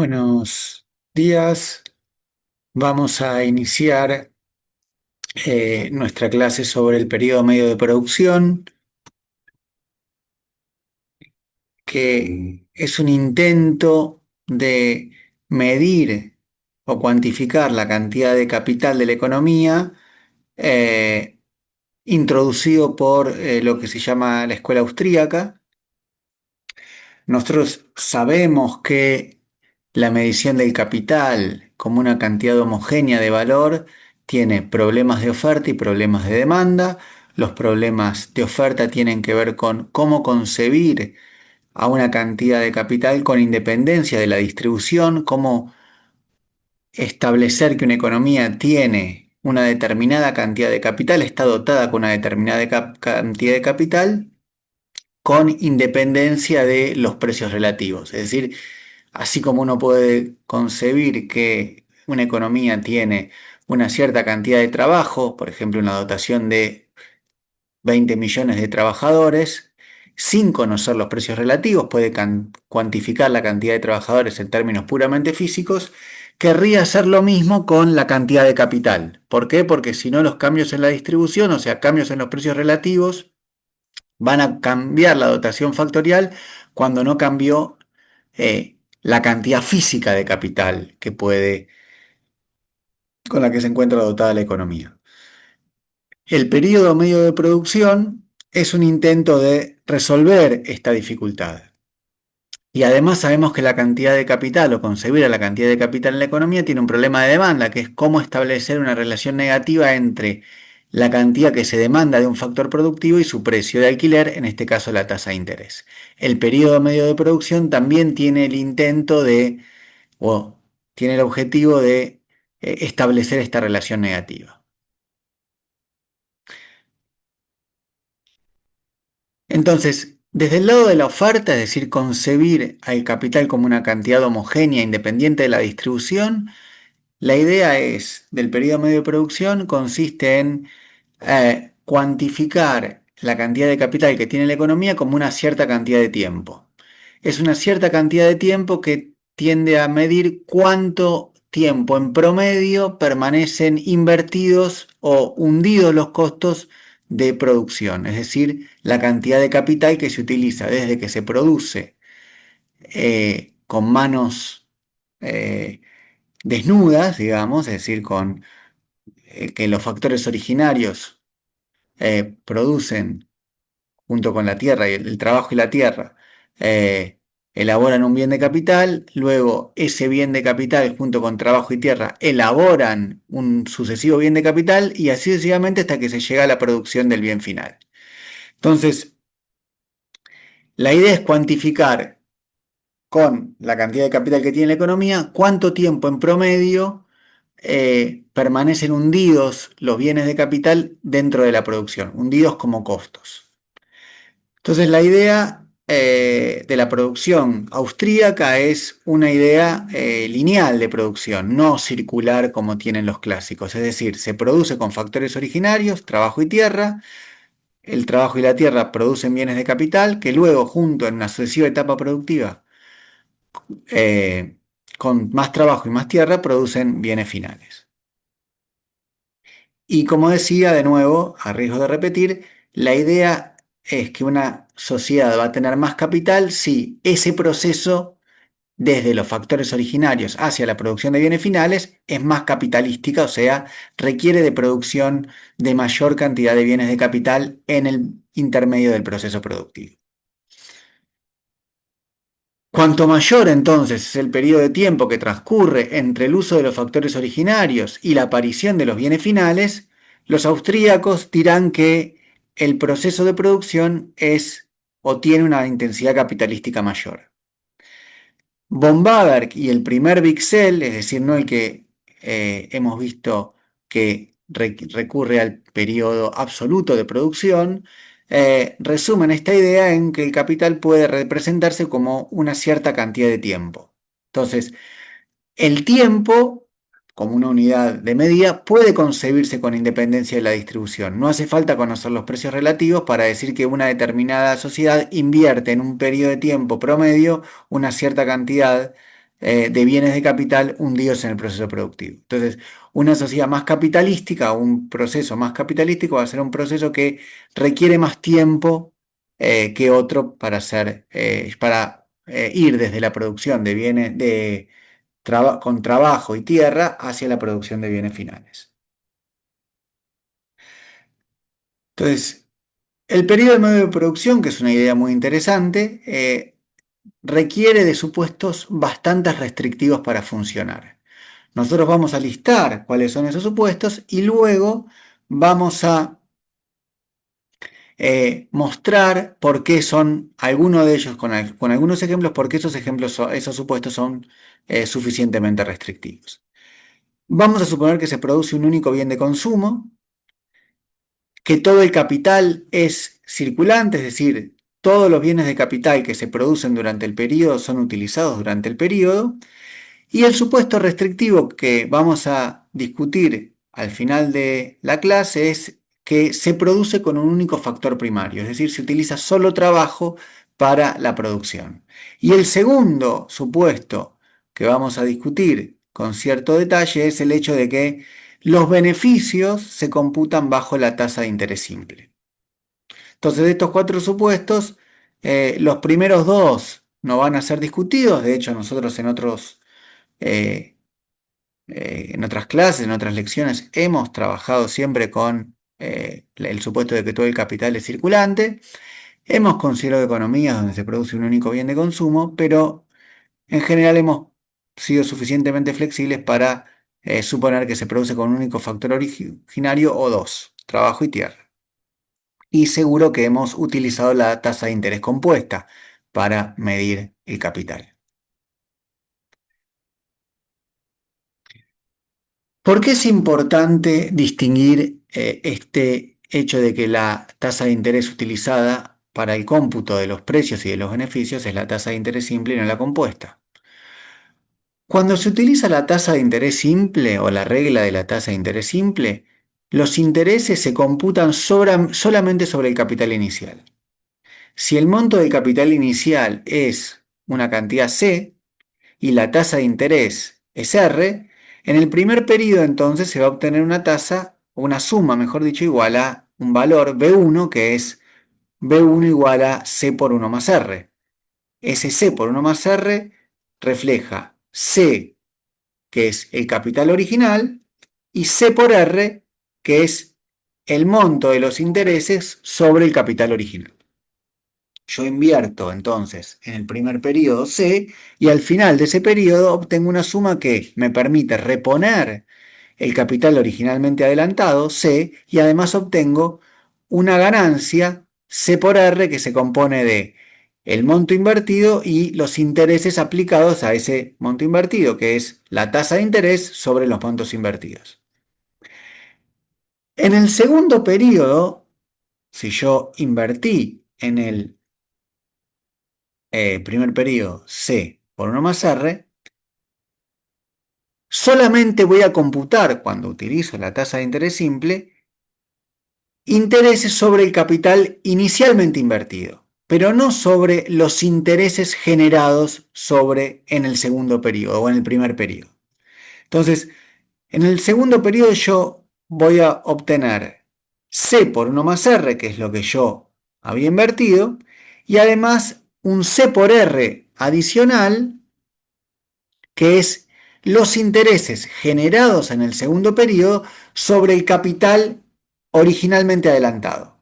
Buenos días. Vamos a iniciar nuestra clase sobre el periodo medio de producción, que es un intento de medir o cuantificar la cantidad de capital de la economía, eh, introducido por lo que se llama la escuela austríaca. Nosotros sabemos que la medición del capital como una cantidad homogénea de valor tiene problemas de oferta y problemas de demanda. Los problemas de oferta tienen que ver con cómo concebir a una cantidad de capital con independencia de la distribución, cómo establecer que una economía tiene una determinada cantidad de capital, está dotada con una determinada cantidad de capital con independencia de los precios relativos. Es decir, así como uno puede concebir que una economía tiene una cierta cantidad de trabajo, por ejemplo, una dotación de 20 millones de trabajadores, sin conocer los precios relativos, puede cuantificar la cantidad de trabajadores en términos puramente físicos, querría hacer lo mismo con la cantidad de capital. ¿Por qué? Porque si no los cambios en la distribución, o sea, cambios en los precios relativos, van a cambiar la dotación factorial cuando no cambió la cantidad física de capital con la que se encuentra dotada la economía. El periodo medio de producción es un intento de resolver esta dificultad. Y además sabemos que la cantidad de capital o concebir a la cantidad de capital en la economía tiene un problema de demanda, que es cómo establecer una relación negativa entre la cantidad que se demanda de un factor productivo y su precio de alquiler, en este caso la tasa de interés. El periodo medio de producción también tiene el intento de, o tiene el objetivo de establecer esta relación negativa. Entonces, desde el lado de la oferta, es decir, concebir al capital como una cantidad homogénea independiente de la distribución, la idea es, del periodo medio de producción, consiste en cuantificar la cantidad de capital que tiene la economía como una cierta cantidad de tiempo. Es una cierta cantidad de tiempo que tiende a medir cuánto tiempo en promedio permanecen invertidos o hundidos los costos de producción, es decir, la cantidad de capital que se utiliza desde que se produce con manos desnudas, digamos, es decir, con que los factores originarios producen junto con la tierra y el trabajo y la tierra, eh, elaboran un bien de capital, luego ese bien de capital junto con trabajo y tierra elaboran un sucesivo bien de capital y así sucesivamente hasta que se llega a la producción del bien final. Entonces, la idea es cuantificar con la cantidad de capital que tiene la economía, cuánto tiempo en promedio permanecen hundidos los bienes de capital dentro de la producción, hundidos como costos. Entonces la idea de la producción austríaca es una idea lineal de producción, no circular como tienen los clásicos. Es decir, se produce con factores originarios, trabajo y tierra. El trabajo y la tierra producen bienes de capital que luego, junto en una sucesiva etapa productiva, eh, con más trabajo y más tierra, producen bienes finales. Y como decía, de nuevo, a riesgo de repetir, la idea es que una sociedad va a tener más capital si ese proceso, desde los factores originarios hacia la producción de bienes finales, es más capitalística, o sea, requiere de producción de mayor cantidad de bienes de capital en el intermedio del proceso productivo. Cuanto mayor entonces es el periodo de tiempo que transcurre entre el uso de los factores originarios y la aparición de los bienes finales, los austríacos dirán que el proceso de producción es o tiene una intensidad capitalística mayor. Von Bawerk y el primer Bixel, es decir, no el que hemos visto que recurre al periodo absoluto de producción, resumen esta idea en que el capital puede representarse como una cierta cantidad de tiempo. Entonces, el tiempo, como una unidad de medida, puede concebirse con independencia de la distribución. No hace falta conocer los precios relativos para decir que una determinada sociedad invierte en un periodo de tiempo promedio una cierta cantidad de bienes de capital hundidos en el proceso productivo. Entonces, una sociedad más capitalística, un proceso más capitalístico va a ser un proceso que requiere más tiempo que otro para ir desde la producción de bienes con trabajo y tierra hacia la producción de bienes finales. Entonces, el periodo medio de producción, que es una idea muy interesante, requiere de supuestos bastante restrictivos para funcionar. Nosotros vamos a listar cuáles son esos supuestos y luego vamos a mostrar por qué son algunos de ellos, con algunos ejemplos, por qué esos ejemplos, esos supuestos son suficientemente restrictivos. Vamos a suponer que se produce un único bien de consumo, que todo el capital es circulante, es decir, todos los bienes de capital que se producen durante el periodo son utilizados durante el periodo. Y el supuesto restrictivo que vamos a discutir al final de la clase es que se produce con un único factor primario, es decir, se utiliza solo trabajo para la producción. Y el segundo supuesto que vamos a discutir con cierto detalle es el hecho de que los beneficios se computan bajo la tasa de interés simple. Entonces, de estos cuatro supuestos, los primeros dos no van a ser discutidos, de hecho nosotros eh, en otras clases, en otras lecciones, hemos trabajado siempre con el supuesto de que todo el capital es circulante. Hemos considerado economías donde se produce un único bien de consumo, pero en general hemos sido suficientemente flexibles para suponer que se produce con un único factor originario o dos, trabajo y tierra. Y seguro que hemos utilizado la tasa de interés compuesta para medir el capital. ¿Por qué es importante distinguir este hecho de que la tasa de interés utilizada para el cómputo de los precios y de los beneficios es la tasa de interés simple y no la compuesta? Cuando se utiliza la tasa de interés simple o la regla de la tasa de interés simple, los intereses se computan solamente sobre el capital inicial. Si el monto del capital inicial es una cantidad C, y la tasa de interés es R, en el primer periodo entonces se va a obtener una tasa, o una suma, mejor dicho, igual a un valor B1 que es B1 igual a C por 1 más R. Ese C por 1 más R refleja C, que es el capital original, y C por R, que es el monto de los intereses sobre el capital original. Yo invierto entonces en el primer periodo C y al final de ese periodo obtengo una suma que me permite reponer el capital originalmente adelantado C y además obtengo una ganancia C por R que se compone de el monto invertido y los intereses aplicados a ese monto invertido, que es la tasa de interés sobre los montos invertidos. En el segundo periodo, si yo invertí en el primer periodo C por 1 más R, solamente voy a computar, cuando utilizo la tasa de interés simple, intereses sobre el capital inicialmente invertido, pero no sobre los intereses generados en el segundo periodo o en el primer periodo. Entonces, en el segundo periodo yo voy a obtener C por 1 más R, que es lo que yo había invertido, y además un C por R adicional, que es los intereses generados en el segundo periodo sobre el capital originalmente adelantado.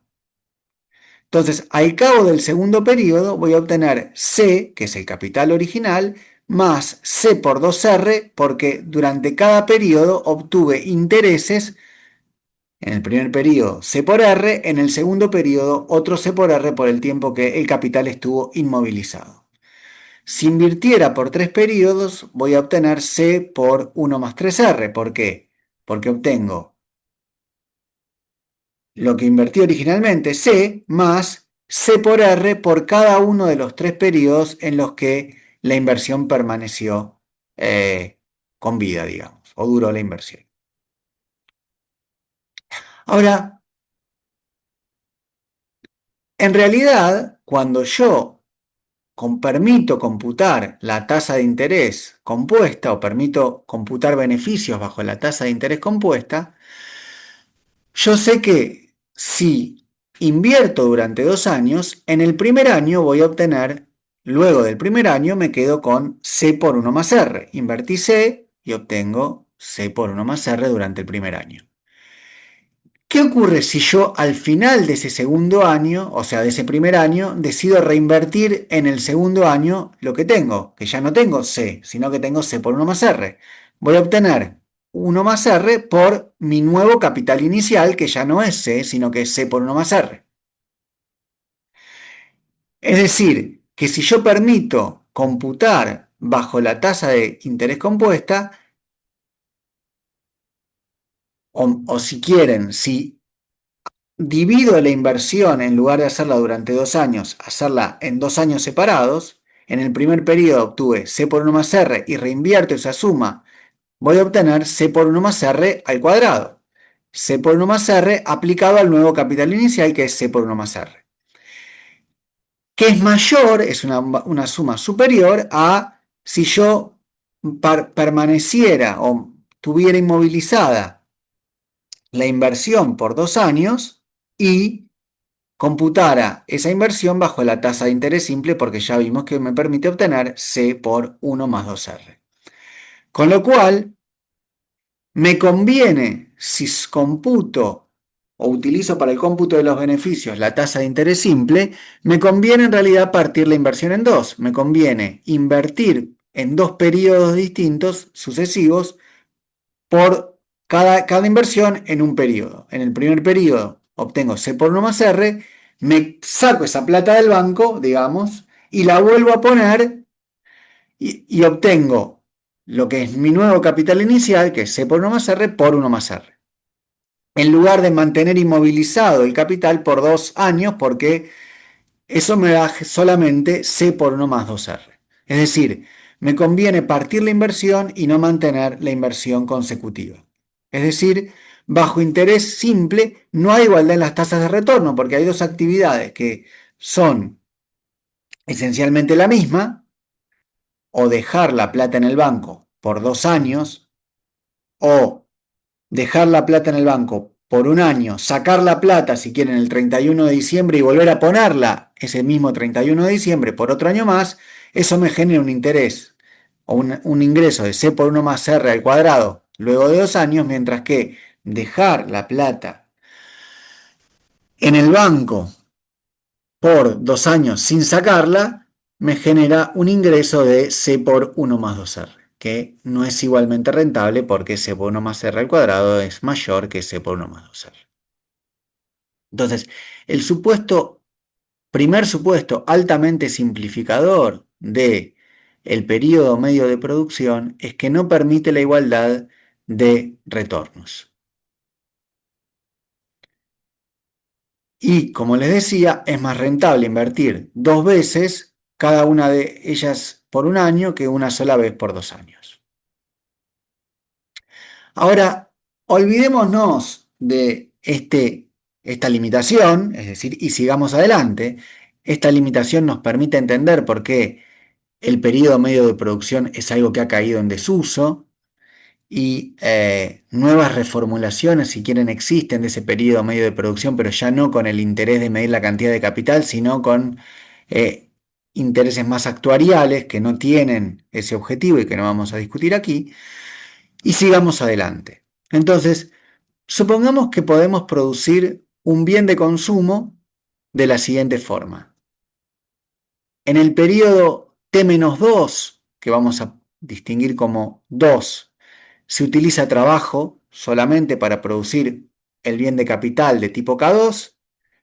Entonces, al cabo del segundo periodo voy a obtener C, que es el capital original, más C por 2R, porque durante cada periodo obtuve intereses, en el primer periodo C por R, en el segundo periodo otro C por R por el tiempo que el capital estuvo inmovilizado. Si invirtiera por 3 periodos, voy a obtener C por 1 más 3R. ¿Por qué? Porque obtengo lo que invertí originalmente, C, más C por R por cada uno de los 3 periodos en los que la inversión permaneció con vida, digamos, o duró la inversión. Ahora, en realidad, cuando yo permito computar la tasa de interés compuesta o permito computar beneficios bajo la tasa de interés compuesta, yo sé que si invierto durante 2 años, en el primer año voy a obtener, luego del primer año me quedo con C por 1 más R. Invertí C y obtengo C por 1 más R durante el primer año. ¿Qué ocurre si yo al final de ese segundo año, o sea, de ese primer año, decido reinvertir en el segundo año lo que tengo? Que ya no tengo C, sino que tengo C por 1 más R. Voy a obtener 1 más R por mi nuevo capital inicial, que ya no es C, sino que es C por 1 más R. Es decir, que si yo permito computar bajo la tasa de interés compuesta, o si quieren, si divido la inversión en lugar de hacerla durante 2 años, hacerla en 2 años separados. En el primer periodo obtuve C por 1 más R y reinvierto esa suma. Voy a obtener C por 1 más R al cuadrado. C por 1 más R aplicado al nuevo capital inicial que es C por 1 más R. Que es mayor, es una suma superior a si yo permaneciera o tuviera inmovilizada la inversión por 2 años y computara esa inversión bajo la tasa de interés simple porque ya vimos que me permite obtener C por 1 más 2R. Con lo cual, me conviene, si computo o utilizo para el cómputo de los beneficios la tasa de interés simple, me conviene en realidad partir la inversión en dos. Me conviene invertir en 2 periodos distintos, sucesivos, por cada inversión en un periodo. En el primer periodo obtengo C por 1 más R, me saco esa plata del banco, digamos, y la vuelvo a poner y obtengo lo que es mi nuevo capital inicial, que es C por 1 más R, por 1 más R. En lugar de mantener inmovilizado el capital por 2 años, porque eso me da solamente C por 1 más 2R. Es decir, me conviene partir la inversión y no mantener la inversión consecutiva. Es decir, bajo interés simple no hay igualdad en las tasas de retorno porque hay dos actividades que son esencialmente la misma, o dejar la plata en el banco por 2 años, o dejar la plata en el banco por un año, sacar la plata si quieren el 31 de diciembre y volver a ponerla ese mismo 31 de diciembre por otro año más, eso me genera un interés o un ingreso de C por 1 más R al cuadrado luego de 2 años, mientras que dejar la plata en el banco por 2 años sin sacarla me genera un ingreso de C por 1 más 2R, que no es igualmente rentable porque C por 1 más R al cuadrado es mayor que C por 1 más 2R. Entonces, el primer supuesto altamente simplificador de el periodo medio de producción es que no permite la igualdad de retornos. Y como les decía, es más rentable invertir 2 veces, cada una de ellas por un año, que una sola vez por 2 años. Ahora, olvidémonos de esta limitación, es decir, y sigamos adelante. Esta limitación nos permite entender por qué el periodo medio de producción es algo que ha caído en desuso y nuevas reformulaciones, si quieren, existen de ese periodo medio de producción, pero ya no con el interés de medir la cantidad de capital, sino con eh, intereses más actuariales que no tienen ese objetivo y que no vamos a discutir aquí, y sigamos adelante. Entonces, supongamos que podemos producir un bien de consumo de la siguiente forma. En el periodo T-2, que vamos a distinguir como 2, se utiliza trabajo solamente para producir el bien de capital de tipo K2.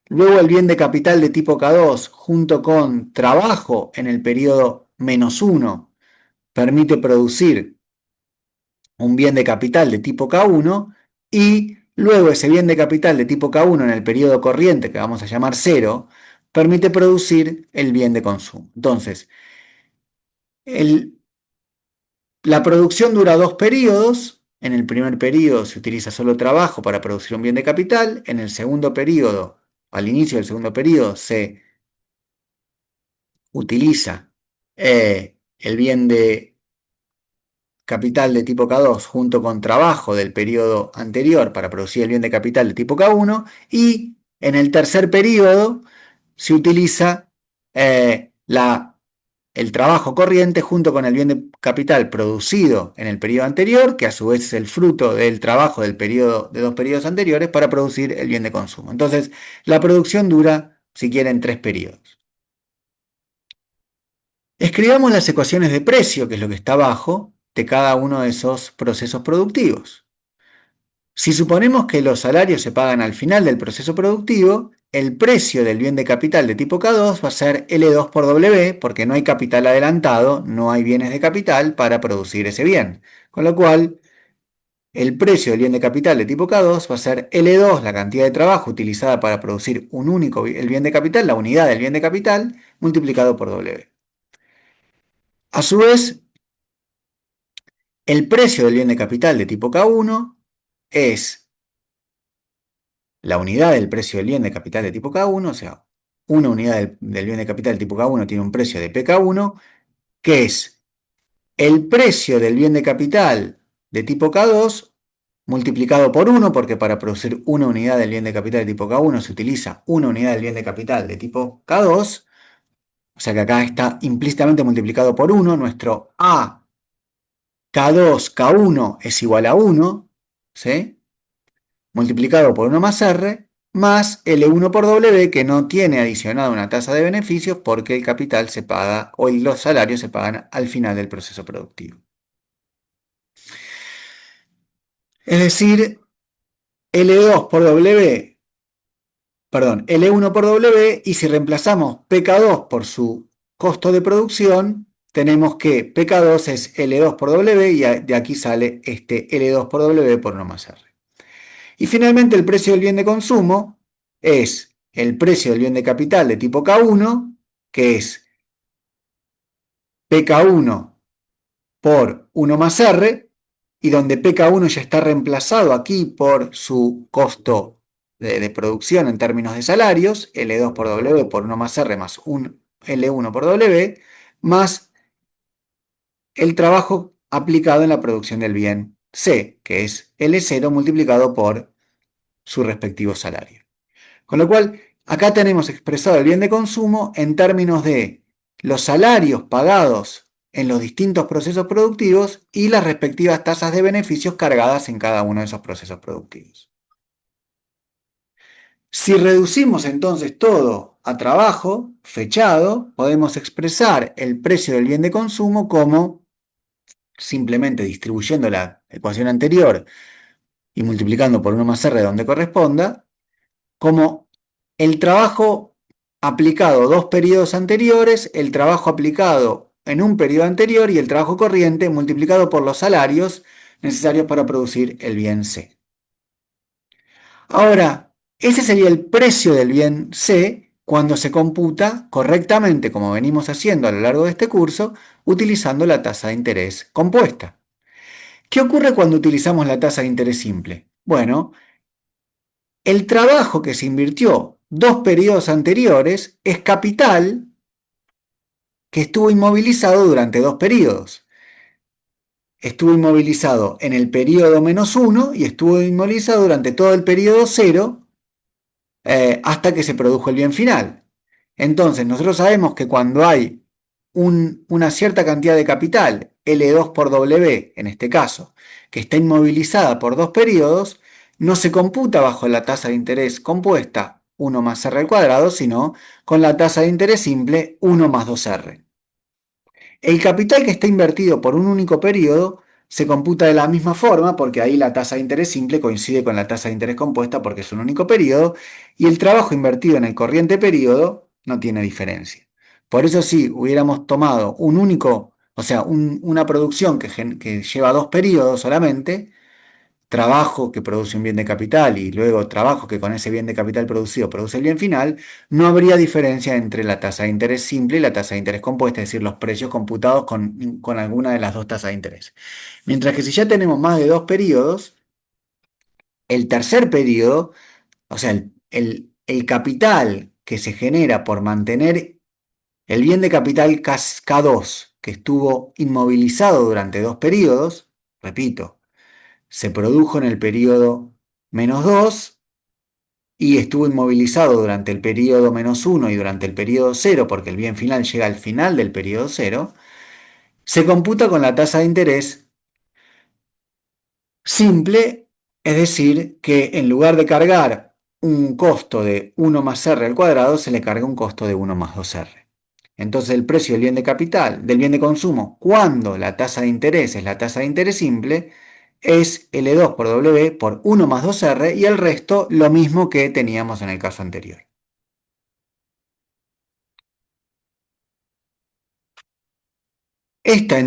Luego el bien de capital de tipo K2 junto con trabajo en el periodo -1 permite producir un bien de capital de tipo K1 y luego ese bien de capital de tipo K1 en el periodo corriente, que vamos a llamar 0, permite producir el bien de consumo. Entonces, la producción dura 2 periodos. En el primer periodo se utiliza solo trabajo para producir un bien de capital. En el segundo periodo, al inicio del segundo periodo, se utiliza el bien de capital de tipo K2 junto con trabajo del periodo anterior para producir el bien de capital de tipo K1 y en el tercer periodo se utiliza el trabajo corriente junto con el bien de capital producido en el periodo anterior, que a su vez es el fruto del trabajo del periodo, de dos periodos anteriores, para producir el bien de consumo. Entonces, la producción dura, si quieren, 3 periodos. Escribamos las ecuaciones de precio, que es lo que está abajo, de cada uno de esos procesos productivos. Si suponemos que los salarios se pagan al final del proceso productivo, el precio del bien de capital de tipo K2 va a ser L2 por W, porque no hay capital adelantado, no hay bienes de capital para producir ese bien. Con lo cual, el precio del bien de capital de tipo K2 va a ser L2, la cantidad de trabajo utilizada para producir el bien de capital, la unidad del bien de capital, multiplicado por W. A su vez, el precio del bien de capital de tipo K1 es la unidad del precio del bien de capital de tipo K1, o sea, una unidad del bien de capital de tipo K1 tiene un precio de PK1, que es el precio del bien de capital de tipo K2 multiplicado por 1, porque para producir una unidad del bien de capital de tipo K1 se utiliza una unidad del bien de capital de tipo K2, o sea que acá está implícitamente multiplicado por 1, nuestro A K2, K1 es igual a 1, ¿sí? Multiplicado por 1 más R, más L1 por W, que no tiene adicionada una tasa de beneficios porque el capital se paga o los salarios se pagan al final del proceso productivo. Es decir, L2 por W, perdón, L1 por W, y si reemplazamos PK2 por su costo de producción, tenemos que PK2 es L2 por W y de aquí sale este L2 por W por 1 más R. Y finalmente el precio del bien de consumo es el precio del bien de capital de tipo K1, que es PK1 por 1 más R, y donde PK1 ya está reemplazado aquí por su costo de producción en términos de salarios, L2 por W por 1 más R más un L1 por W, más el trabajo aplicado en la producción del bien C, que es L0 multiplicado por su respectivo salario. Con lo cual, acá tenemos expresado el bien de consumo en términos de los salarios pagados en los distintos procesos productivos y las respectivas tasas de beneficios cargadas en cada uno de esos procesos productivos. Si reducimos entonces todo a trabajo fechado, podemos expresar el precio del bien de consumo como simplemente distribuyendo la ecuación anterior y multiplicando por 1 más R donde corresponda, como el trabajo aplicado 2 periodos anteriores, el trabajo aplicado en un periodo anterior y el trabajo corriente multiplicado por los salarios necesarios para producir el bien C. Ahora, ese sería el precio del bien C cuando se computa correctamente, como venimos haciendo a lo largo de este curso, utilizando la tasa de interés compuesta. ¿Qué ocurre cuando utilizamos la tasa de interés simple? Bueno, el trabajo que se invirtió 2 periodos anteriores es capital que estuvo inmovilizado durante 2 periodos. Estuvo inmovilizado en el periodo -1 y estuvo inmovilizado durante todo el periodo 0 hasta que se produjo el bien final. Entonces, nosotros sabemos que cuando hay una cierta cantidad de capital, L2 por W, en este caso, que está inmovilizada por 2 periodos, no se computa bajo la tasa de interés compuesta 1 más R al cuadrado, sino con la tasa de interés simple 1 más 2R. El capital que está invertido por un único periodo se computa de la misma forma porque ahí la tasa de interés simple coincide con la tasa de interés compuesta porque es un único periodo y el trabajo invertido en el corriente periodo no tiene diferencia. Por eso si hubiéramos tomado un único, o sea, una producción que lleva 2 periodos solamente, trabajo que produce un bien de capital y luego trabajo que con ese bien de capital producido produce el bien final, no habría diferencia entre la tasa de interés simple y la tasa de interés compuesta, es decir, los precios computados con alguna de las dos tasas de interés. Mientras que si ya tenemos más de 2 periodos, el tercer periodo, o sea, el capital que se genera por mantener El bien de capital K2, que estuvo inmovilizado durante dos periodos, repito, se produjo en el periodo -2 y estuvo inmovilizado durante el periodo -1 y durante el periodo 0, porque el bien final llega al final del periodo 0, se computa con la tasa de interés simple, es decir, que en lugar de cargar un costo de 1 más r al cuadrado, se le carga un costo de 1 más 2r. Entonces el precio del bien de capital, del bien de consumo, cuando la tasa de interés es la tasa de interés simple, es L2 por W por 1 más 2R y el resto lo mismo que teníamos en el caso anterior. Este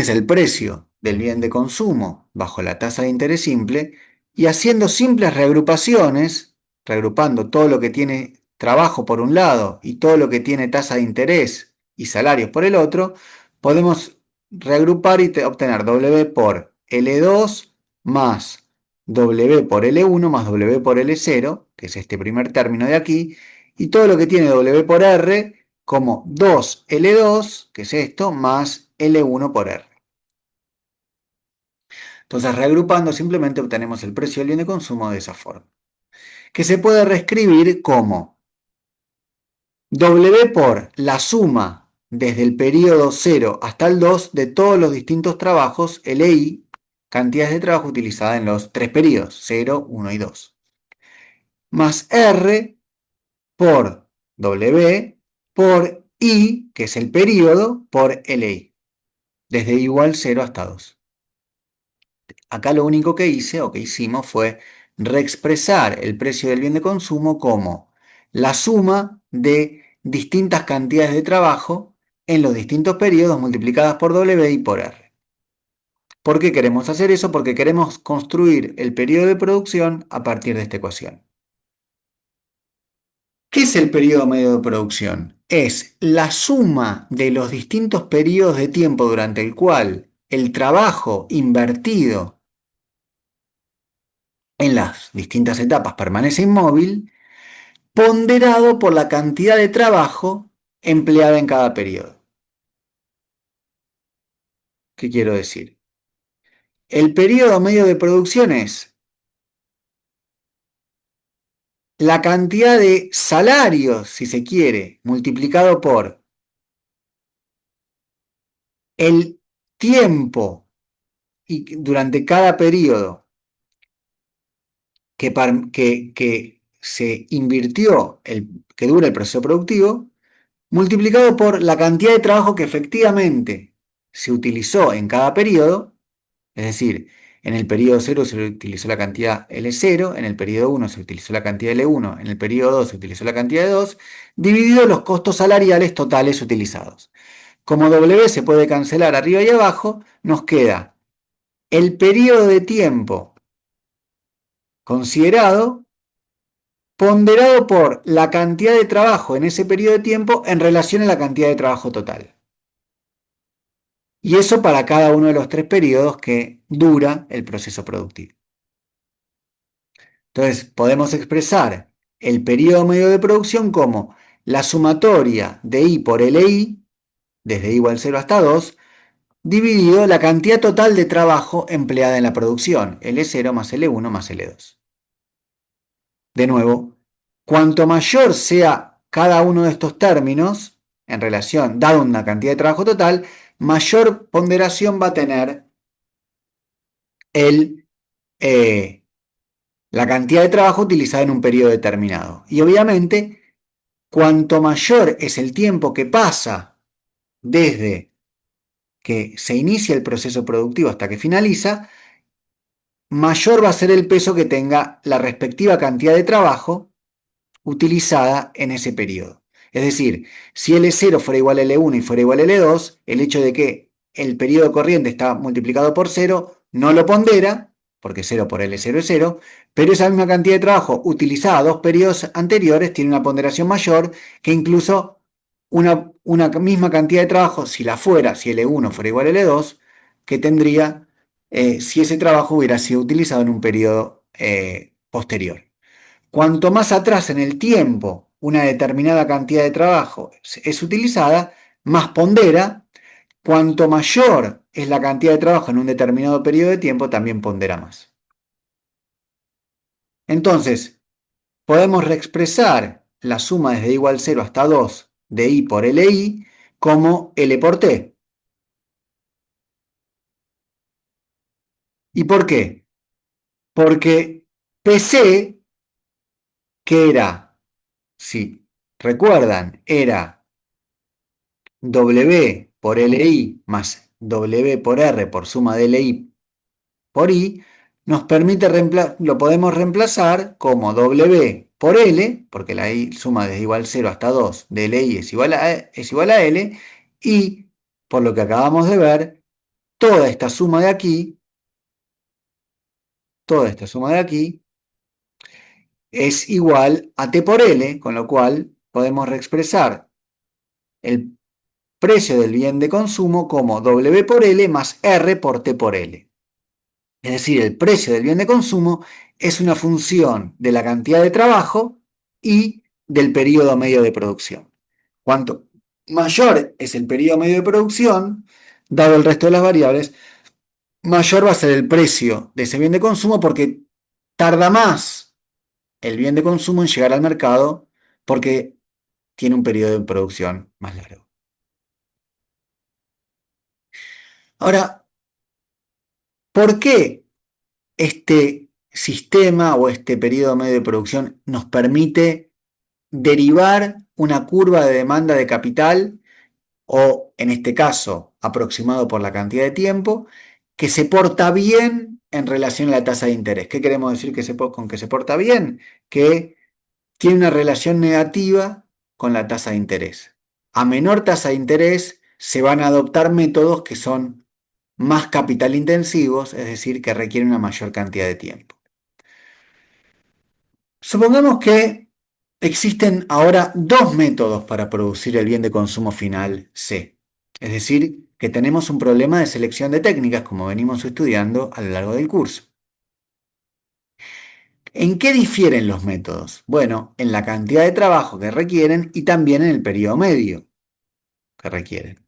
es el precio del bien de consumo bajo la tasa de interés simple y haciendo simples reagrupaciones, reagrupando todo lo que tiene trabajo por un lado y todo lo que tiene tasa de interés y salarios por el otro, podemos reagrupar y obtener W por L2 más W por L1 más W por L0, que es este primer término de aquí, y todo lo que tiene W por R como 2L2, que es esto, más L1 por R. Entonces, reagrupando, simplemente obtenemos el precio del bien de consumo de esa forma, que se puede reescribir como W por la suma desde el periodo 0 hasta el 2 de todos los distintos trabajos, LI, cantidades de trabajo utilizadas en los tres periodos, 0, 1 y 2, más R por W por I, que es el periodo, por LI, desde igual 0 hasta 2. Acá lo único que hice o que hicimos fue reexpresar el precio del bien de consumo como la suma de distintas cantidades de trabajo en los distintos periodos multiplicadas por W y por R. ¿Por qué queremos hacer eso? Porque queremos construir el periodo de producción a partir de esta ecuación. ¿Qué es el periodo medio de producción? Es la suma de los distintos periodos de tiempo durante el cual el trabajo invertido en las distintas etapas permanece inmóvil, ponderado por la cantidad de trabajo empleada en cada periodo. ¿Qué quiero decir? El periodo medio de producción es la cantidad de salarios, si se quiere, multiplicado por el tiempo durante cada periodo que se invirtió, que dura el proceso productivo, multiplicado por la cantidad de trabajo que efectivamente se utilizó en cada periodo, es decir, en el periodo 0 se utilizó la cantidad L0, en el periodo 1 se utilizó la cantidad L1, en el periodo 2 se utilizó la cantidad de 2, dividido los costos salariales totales utilizados. Como W se puede cancelar arriba y abajo, nos queda el periodo de tiempo considerado ponderado por la cantidad de trabajo en ese periodo de tiempo en relación a la cantidad de trabajo total. Y eso para cada uno de los tres periodos que dura el proceso productivo. Entonces, podemos expresar el periodo medio de producción como la sumatoria de I por LI, desde I igual 0 hasta 2, dividido la cantidad total de trabajo empleada en la producción, L0 más L1 más L2. De nuevo, cuanto mayor sea cada uno de estos términos, en relación, dado una cantidad de trabajo total, mayor ponderación va a tener el, la cantidad de trabajo utilizada en un periodo determinado. Y obviamente, cuanto mayor es el tiempo que pasa desde que se inicia el proceso productivo hasta que finaliza, mayor va a ser el peso que tenga la respectiva cantidad de trabajo utilizada en ese periodo. Es decir, si L0 fuera igual a L1 y fuera igual a L2, el hecho de que el periodo corriente está multiplicado por 0 no lo pondera, porque 0 por L0 es 0, pero esa misma cantidad de trabajo utilizada a dos periodos anteriores tiene una ponderación mayor que incluso una misma cantidad de trabajo, si L1 fuera igual a L2, que tendría si ese trabajo hubiera sido utilizado en un periodo posterior. Cuanto más atrás en el tiempo una determinada cantidad de trabajo es utilizada, más pondera. Cuanto mayor es la cantidad de trabajo en un determinado periodo de tiempo, también pondera más. Entonces, podemos reexpresar la suma desde igual 0 hasta 2 de I por LI como L por T. ¿Y por qué? Porque PC, que era, si recuerdan, era W por LI más W por R por suma de LI por I, nos permite lo podemos reemplazar como W por L, porque la I suma desde igual 0 hasta 2 de LI es igual a L, y por lo que acabamos de ver, toda esta suma de aquí, toda esta suma de aquí, es igual a T por L, con lo cual podemos reexpresar el precio del bien de consumo como W por L más R por T por L. Es decir, el precio del bien de consumo es una función de la cantidad de trabajo y del periodo medio de producción. Cuanto mayor es el periodo medio de producción, dado el resto de las variables, mayor va a ser el precio de ese bien de consumo porque tarda más el bien de consumo en llegar al mercado porque tiene un periodo de producción más largo. Ahora, ¿por qué este sistema o este periodo medio de producción nos permite derivar una curva de demanda de capital o, en este caso, aproximado por la cantidad de tiempo, que se porta bien en relación a la tasa de interés? ¿Qué queremos decir con que se porta bien? Que tiene una relación negativa con la tasa de interés. A menor tasa de interés se van a adoptar métodos que son más capital intensivos, es decir, que requieren una mayor cantidad de tiempo. Supongamos que existen ahora dos métodos para producir el bien de consumo final C. Es decir, que tenemos un problema de selección de técnicas, como venimos estudiando a lo largo del curso. ¿En qué difieren los métodos? Bueno, en la cantidad de trabajo que requieren y también en el periodo medio que requieren.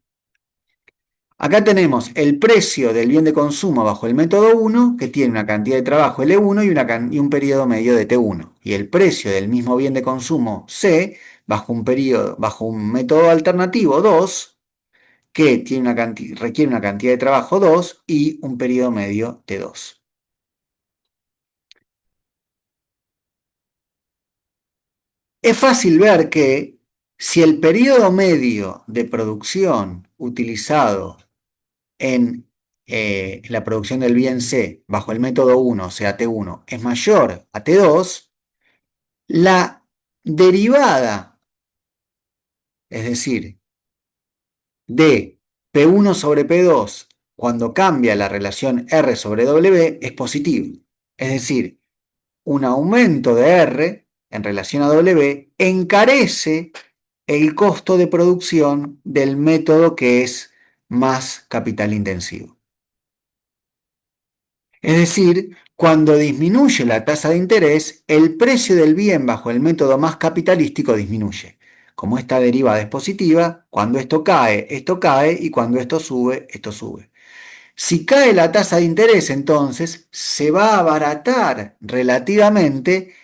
Acá tenemos el precio del bien de consumo bajo el método 1, que tiene una cantidad de trabajo L1 y un periodo medio de T1. Y el precio del mismo bien de consumo C bajo un método alternativo 2, que requiere una cantidad de trabajo 2 y un periodo medio T2. Es fácil ver que si el periodo medio de producción utilizado en la producción del bien C bajo el método 1, o sea T1, es mayor a T2, la derivada, es decir, de P1 sobre P2 cuando cambia la relación R sobre W es positivo. Es decir, un aumento de R en relación a W encarece el costo de producción del método que es más capital intensivo. Es decir, cuando disminuye la tasa de interés, el precio del bien bajo el método más capitalístico disminuye. Como esta derivada es positiva, cuando esto cae, y cuando esto sube. Si cae la tasa de interés, entonces se va a abaratar relativamente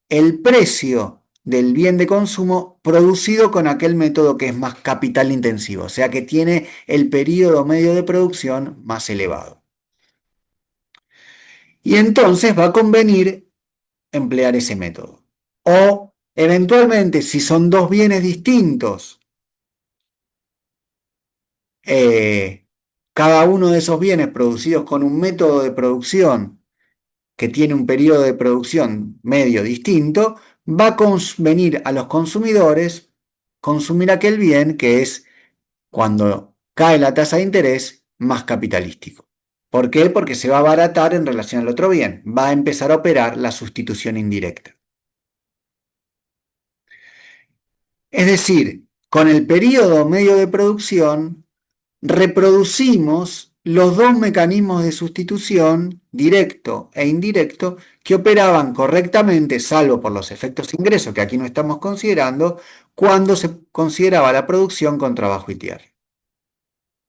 el precio del bien de consumo producido con aquel método que es más capital intensivo, o sea que tiene el periodo medio de producción más elevado. Y entonces va a convenir emplear ese método. O eventualmente, si son dos bienes distintos, cada uno de esos bienes producidos con un método de producción que tiene un periodo de producción medio distinto, va a convenir a los consumidores consumir aquel bien que es, cuando cae la tasa de interés, más capitalístico. ¿Por qué? Porque se va a abaratar en relación al otro bien. Va a empezar a operar la sustitución indirecta. Es decir, con el periodo medio de producción reproducimos los dos mecanismos de sustitución, directo e indirecto, que operaban correctamente, salvo por los efectos ingresos que aquí no estamos considerando, cuando se consideraba la producción con trabajo y tierra.